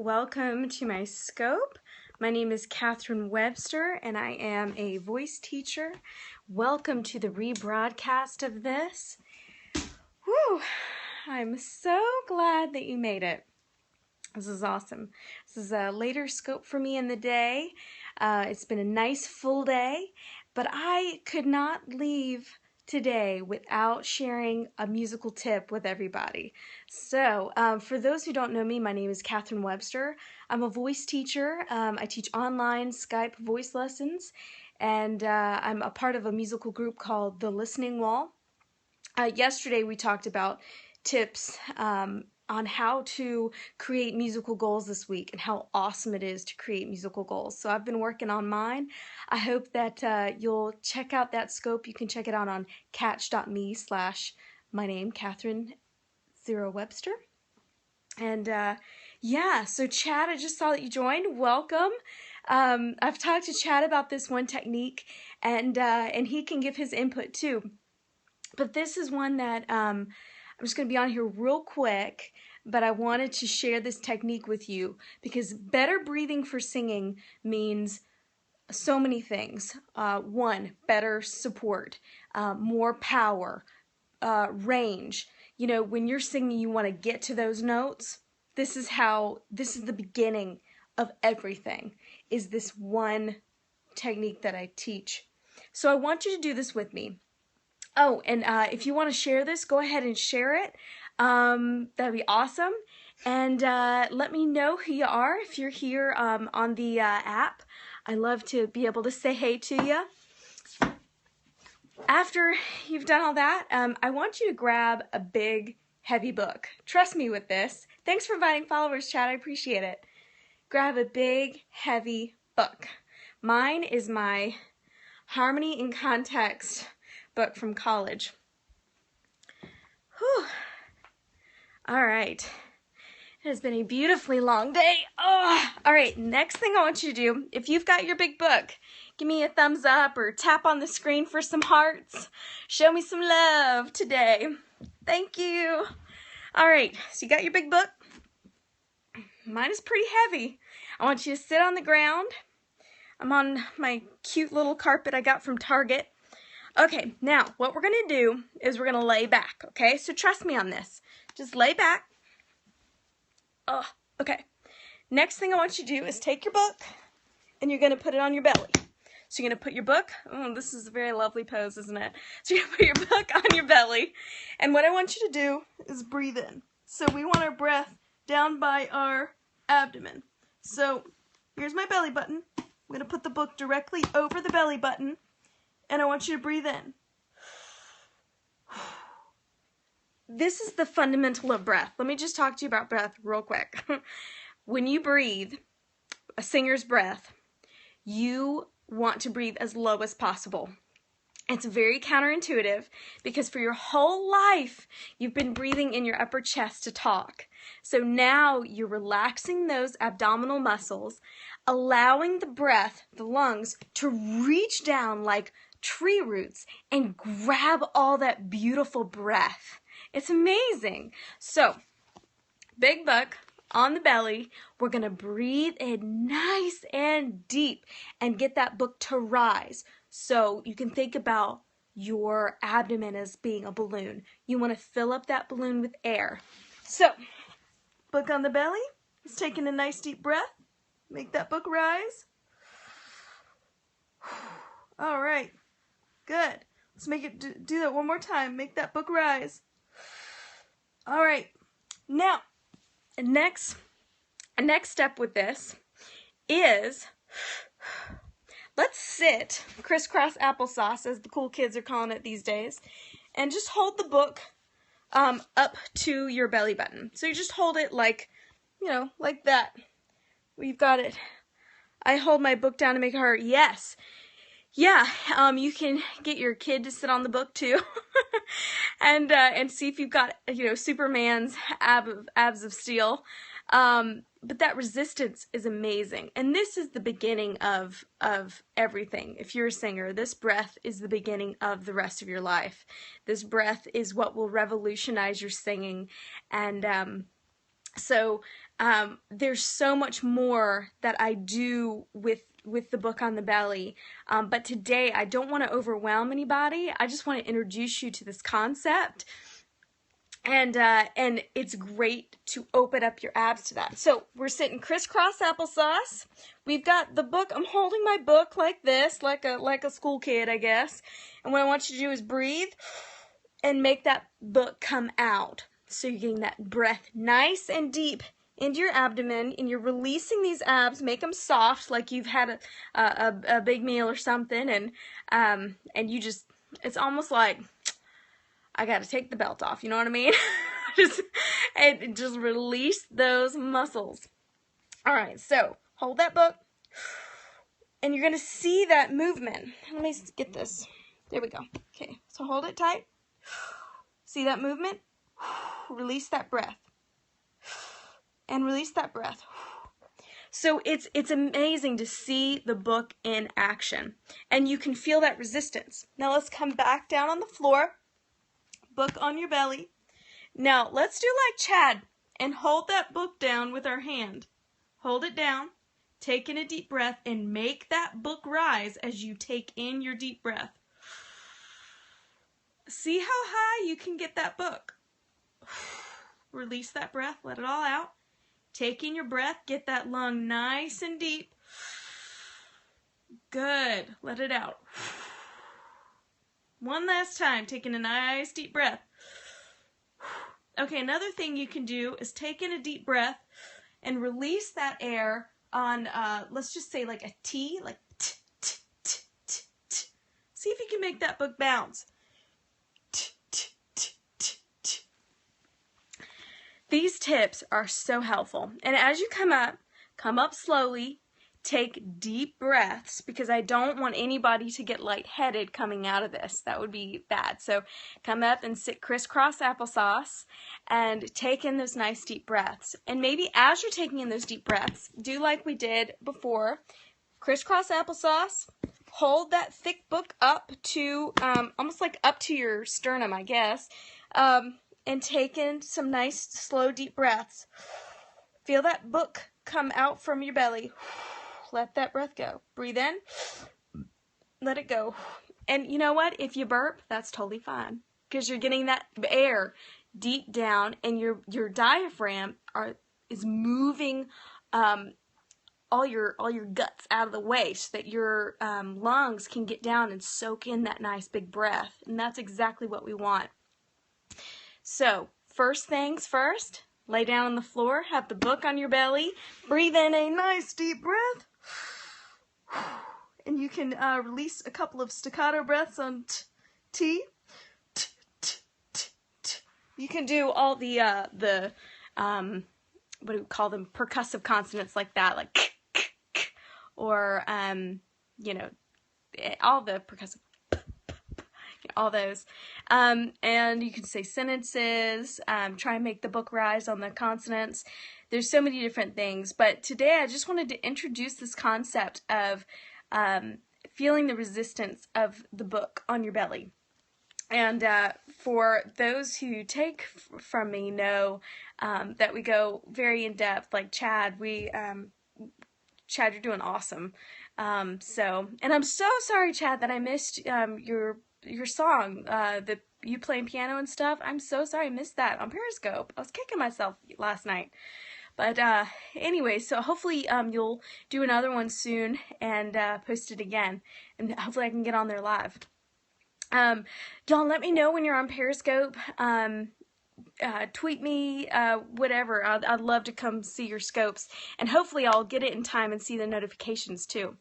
welcome to my scope. My name is Kathryn Webster and I am a voice teacher. Welcome to the rebroadcast of this. Whew, I'm so glad that you made it. This is awesome. This is a later scope for me in the day. It's been a nice full day, but I could not leave today without sharing a musical tip with everybody. So for those who don't know me, my name is Kathryn Webster. I'm a voice teacher. I teach online Skype voice lessons, and I'm a part of a musical group called The Listening Wall. Yesterday we talked about tips on how to create musical goals this week and how awesome it is to create musical goals. So I've been working on mine. I hope that you'll check out that scope. You can check it out on catch.me/my name, Kathryn Webster. And yeah, so Chad, I just saw that you joined. Welcome. I've talked to Chad about this one technique, and he can give his input too. But this is one that I'm just going to be on here real quick, but I wanted to share this technique with you because better breathing for singing means so many things. One, better support, more power, range. You know, when you're singing, you want to get to those notes. This is the beginning of everything, is this one technique that I teach. So I want you to do this with me. Oh, and if you want to share this, go ahead and share it. That'd be awesome. And let me know who you are if you're here on the app. I love to be able to say hey to you. After you've done all that, I want you to grab a big, heavy book. Trust me with this. Thanks for inviting followers, Chad. I appreciate it. Grab a big, heavy book. Mine is my Harmony in Context book from college. Whew. All right. It has been a beautifully long day. Oh, all right, next thing I want you to do, if you've got your big book, give me a thumbs up or tap on the screen for some hearts. Show me some love today. Thank you. All right, so you got your big book. Mine is pretty heavy. I want you to sit on the ground. I'm on my cute little carpet I got from Target. Okay, now what we're going to do is we're going to lay back, okay? So trust me on this. Just lay back. Oh, okay. Next thing I want you to do is take your book and you're going to put it on your belly. So you're going to put your book, oh, this is a very lovely pose, isn't it? So you're going to put your book on your belly, and what I want you to do is breathe in. So we want our breath down by our abdomen. So here's my belly button. I'm going to put the book directly over the belly button, and I want you to breathe in. This is the fundamental of breath. Let me just talk to you about breath real quick. When you breathe, a singer's breath, you want to breathe as low as possible. It's very counterintuitive because for your whole life, you've been breathing in your upper chest to talk. So now you're relaxing those abdominal muscles, allowing the breath, the lungs, to reach down like tree roots and grab all that beautiful breath. It's amazing. So, big book on the belly. We're going to breathe in nice and deep and get that book to rise. So you can think about your abdomen as being a balloon. You want to fill up that balloon with air. So, book on the belly. Just taking a nice deep breath. Make that book rise. All right. Good. Let's make it do that one more time. Make that book rise. All right. Now, next step with this is let's sit crisscross applesauce, as the cool kids are calling it these days, and just hold the book up to your belly button. So you just hold it like, you know, like that. We've got it. I hold my book down to make it hurt. Yes. Yeah, you can get your kid to sit on the book too, and see if you've got, you know, Superman's abs of steel. But that resistance is amazing, and this is the beginning of everything. If you're a singer, this breath is the beginning of the rest of your life. This breath is what will revolutionize your singing, and so there's so much more that I do with the book on the belly. But today I don't want to overwhelm anybody. I just want to introduce you to this concept. And it's great to open up your abs to that. So we're sitting crisscross applesauce. We've got the book. I'm holding my book like this, like a school kid, I guess. And what I want you to do is breathe and make that book come out. So you're getting that breath nice and deep into your abdomen, and you're releasing these abs. Make them soft, like you've had a big meal or something, and you just, it's almost like I gotta take the belt off, you know what I mean? just release those muscles. All right, so hold that book, and you're gonna see that movement. Let me get this. There we go. Okay, so hold it tight. See that movement? Release that breath. And release that breath. So it's amazing to see the book in action. And you can feel that resistance. Now let's come back down on the floor. Book on your belly. Now let's do like Chad and hold that book down with our hand. Hold it down. Take in a deep breath and make that book rise as you take in your deep breath. See how high you can get that book. Release that breath. Let it all out. Take in your breath. Get that lung nice and deep. Good. Let it out. One last time. Taking a nice deep breath. Okay, another thing you can do is take in a deep breath and release that air on, let's just say like a T, like t, t, t, t, t. See if you can make that book bounce. These tips are so helpful. And as you come up slowly, take deep breaths, because I don't want anybody to get lightheaded coming out of this. That would be bad. So come up and sit crisscross applesauce and take in those nice deep breaths. And maybe as you're taking in those deep breaths, do like we did before. Crisscross applesauce. Hold that thick book up to, almost like up to your sternum, I guess. And take in some nice, slow, deep breaths. Feel that book come out from your belly. Let that breath go. Breathe in. Let it go. And you know what? If you burp, that's totally fine, because you're getting that air deep down, and your diaphragm is moving all your guts out of the way, so that your lungs can get down and soak in that nice big breath. And that's exactly what we want. So, first things first, lay down on the floor, have the book on your belly, breathe in a nice deep breath, and you can release a couple of staccato breaths on T. You can do all the what do we call them, percussive consonants like that, like k, k, k, or you know, all the percussive, all those, and you can say sentences, try and make the book rise on the consonants. There's so many different things, but today I just wanted to introduce this concept of feeling the resistance of the book on your belly. And for those who take from me know that we go very in depth, like Chad. Chad, you're doing awesome. And I'm so sorry, Chad, that I missed your song, that you playing piano and stuff. I'm so sorry I missed that on Periscope. I was kicking myself last night. But anyway, so hopefully you'll do another one soon and post it again. And hopefully I can get on there live. Y'all let me know when you're on Periscope. Tweet me, whatever. I'd love to come see your scopes. And hopefully I'll get it in time and see the notifications too.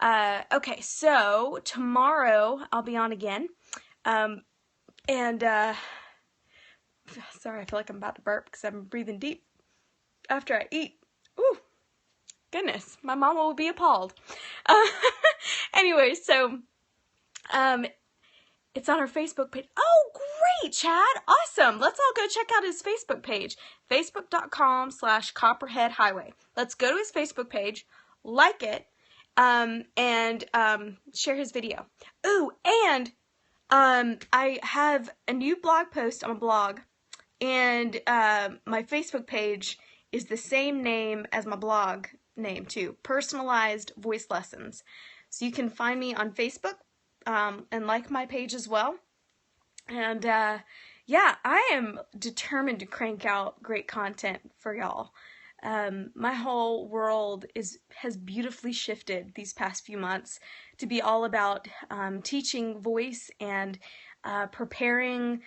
Okay, so tomorrow I'll be on again. Sorry, I feel like I'm about to burp because I'm breathing deep after I eat. Ooh, goodness, my mama will be appalled. Anyway, so, it's on our Facebook page. Oh, great, Chad. Awesome. Let's all go check out his Facebook page. Facebook.com/CopperheadHighway. Let's go to his Facebook page, like it, and share his video. Ooh, and I have a new blog post on a blog, and my Facebook page is the same name as my blog name too, Personalized Voice Lessons. So you can find me on Facebook and like my page as well. And yeah, I am determined to crank out great content for y'all. My whole world has beautifully shifted these past few months to be all about teaching voice and preparing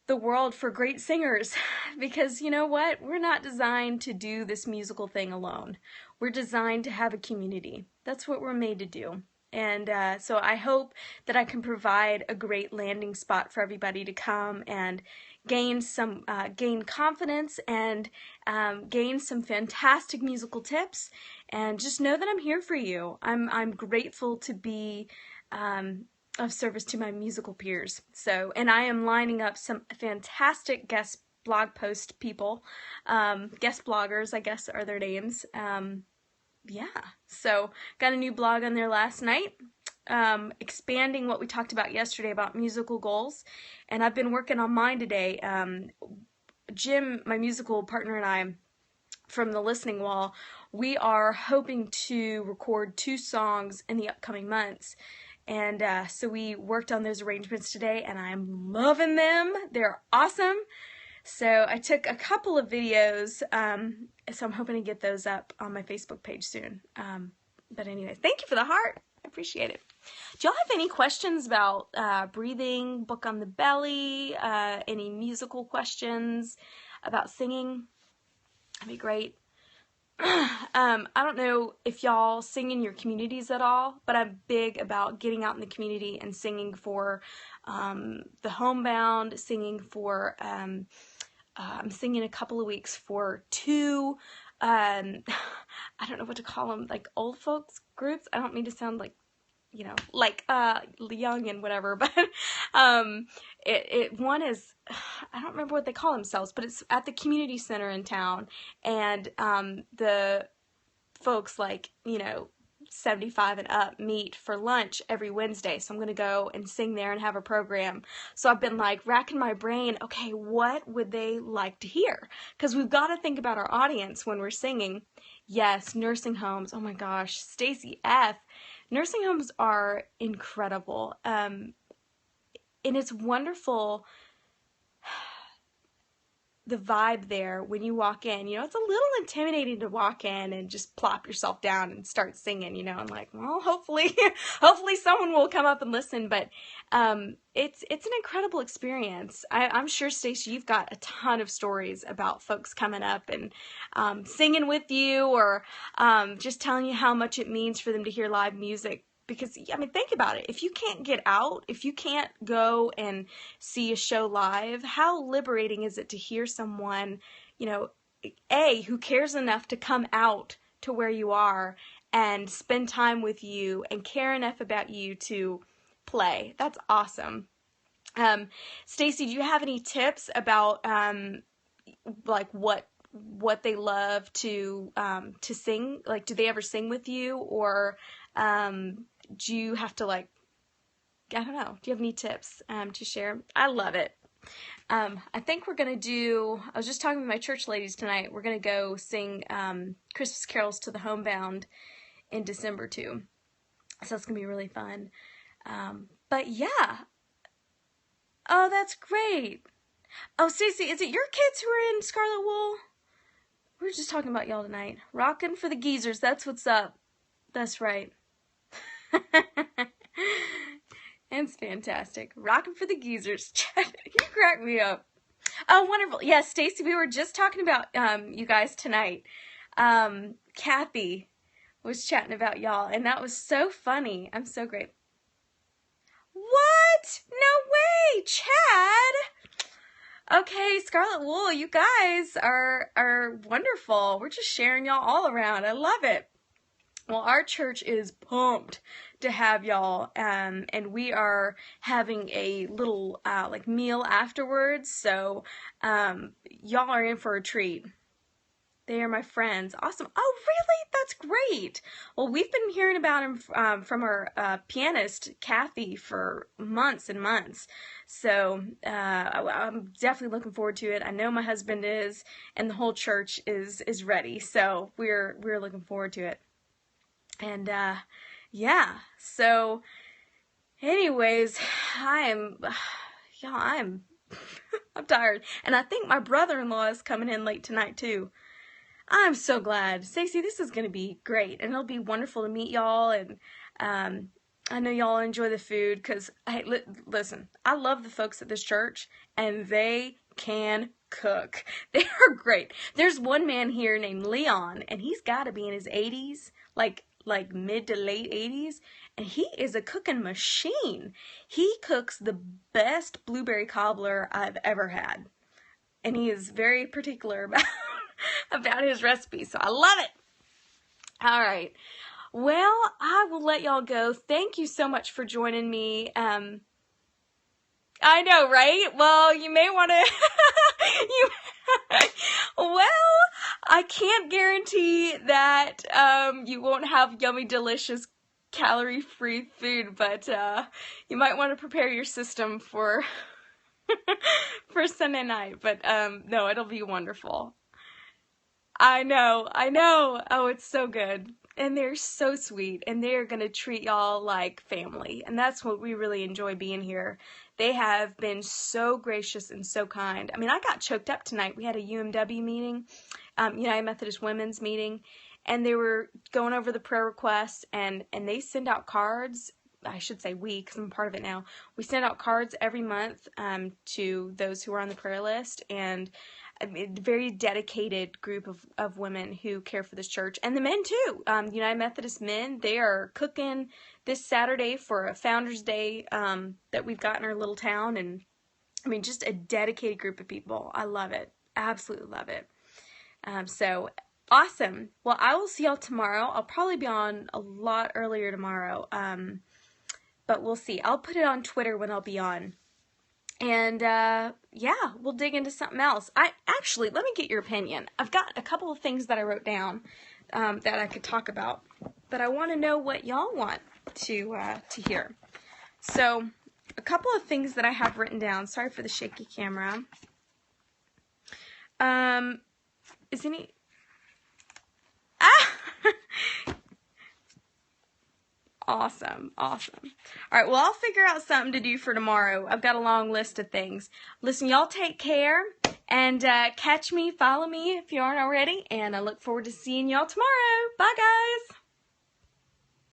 the world for great singers, because you know what? We're not designed to do this musical thing alone. We're designed to have a community. That's what we're made to do. And so I hope that I can provide a great landing spot for everybody to come and gain confidence and gain some fantastic musical tips, and just know that I'm here for you. I'm grateful to be of service to my musical peers. So, and I am lining up some fantastic guest blog post people, guest bloggers, I guess are their names. Yeah, so got a new blog on there last night, expanding what we talked about yesterday about musical goals, and I've been working on mine today. Jim, my musical partner, and I from the Listening Wall, we are hoping to record 2 songs in the upcoming months. And so we worked on those arrangements today, and I'm loving them. They're awesome. So I took a couple of videos, so I'm hoping to get those up on my Facebook page soon. But anyway, thank you for the heart. I appreciate it. Do y'all have any questions about breathing, book on the belly, any musical questions about singing? That'd be great. I don't know if y'all sing in your communities at all, but I'm big about getting out in the community and singing for the homebound, singing for, I'm singing a couple of weeks for 2, I don't know what to call them, like old folks groups. I don't mean to sound like, you know, like young and whatever, but one is, I don't remember what they call themselves, but it's at the community center in town, and the folks, like, you know, 75 and up meet for lunch every Wednesday. So I'm going to go and sing there and have a program. So I've been like racking my brain, okay, what would they like to hear? Because we've got to think about our audience when we're singing. Yes, nursing homes. Oh my gosh, Stacy F. Nursing homes are incredible. And it's wonderful, the vibe there when you walk in. You know, it's a little intimidating to walk in and just plop yourself down and start singing, you know. I'm like, well, hopefully someone will come up and listen. But it's an incredible experience. I'm sure, Stacey, you've got a ton of stories about folks coming up and singing with you, or just telling you how much it means for them to hear live music. Because, I mean, think about it. If you can't get out, if you can't go and see a show live, how liberating is it to hear someone, you know, who cares enough to come out to where you are and spend time with you and care enough about you to play? That's awesome. Stacey, do you have any tips about, like, what they love to sing? Like, do they ever sing with you, or do you have to, like, I don't know, do you have any tips to share? I love it. I think we're going to do, I was just talking with my church ladies tonight, we're going to go sing Christmas carols to the homebound in December too. So it's going to be really fun. But yeah. Oh, that's great. Oh, Stacey, is it your kids who are in Scarlett Wool? We were just talking about y'all tonight. Rockin' for the geezers, that's what's up. That's right. It's fantastic. Rockin' for the geezers. You crack me up. Oh, wonderful. Yes, Stacey, we were just talking about you guys tonight. Kathy was chatting about y'all, and that was so funny. I'm so grateful. What? No way, Chad. Okay, Scarlett Wool, you guys are wonderful. We're just sharing y'all all around. I love it. Well, our church is pumped to have y'all, and we are having a little like meal afterwards, so y'all are in for a treat. They are my friends. Awesome. Oh, really? that's great. Well, we've been hearing about him from our pianist, Kathy, for months and months. So I'm definitely looking forward to it. I know my husband is, and the whole church is ready. So we're looking forward to it. And yeah, so anyways, I'm tired. And I think my brother-in-law is coming in late tonight too. I'm so glad. Stacey, this is going to be great. And it'll be wonderful to meet y'all. And I know y'all enjoy the food because, hey, listen, I love the folks at this church and they can cook. They are great. There's one man here named Leon and he's got to be in his 80s, like mid to late 80s. And he is a cooking machine. He cooks the best blueberry cobbler I've ever had. And he is very particular about his recipe. So I love it. All right. Well, I will let y'all go. Thank you so much for joining me. I know, right? Well, you may want to... Well, I can't guarantee that you won't have yummy, delicious, calorie-free food, but you might want to prepare your system for for Sunday night. But no, it'll be wonderful. I know. Oh, it's so good. And they're so sweet, and they're going to treat y'all like family. And that's what we really enjoy being here. They have been so gracious and so kind. I mean, I got choked up tonight. We had a UMW meeting, United Methodist Women's meeting, and they were going over the prayer requests, and they send out cards. I should say we, because I'm part of it now. We send out cards every month to those who are on the prayer list, and a very dedicated group of women who care for this church. And the men, too. United Methodist men, they are cooking this Saturday for a Founders Day that we've got in our little town. And, I mean, just a dedicated group of people. I love it. Absolutely love it. So, awesome. Well, I will see y'all tomorrow. I'll probably be on a lot earlier tomorrow. But we'll see. I'll put it on Twitter when I'll be on. And, yeah, we'll dig into something else. Actually, let me get your opinion. I've got a couple of things that I wrote down that I could talk about, but I want to know what y'all want to hear. So, a couple of things that I have written down. Sorry for the shaky camera. Is any... Awesome. All right, well, I'll figure out something to do for tomorrow. I've got a long list of things. Listen, y'all take care, and catch me, follow me if you aren't already, and I look forward to seeing y'all tomorrow. Bye, guys.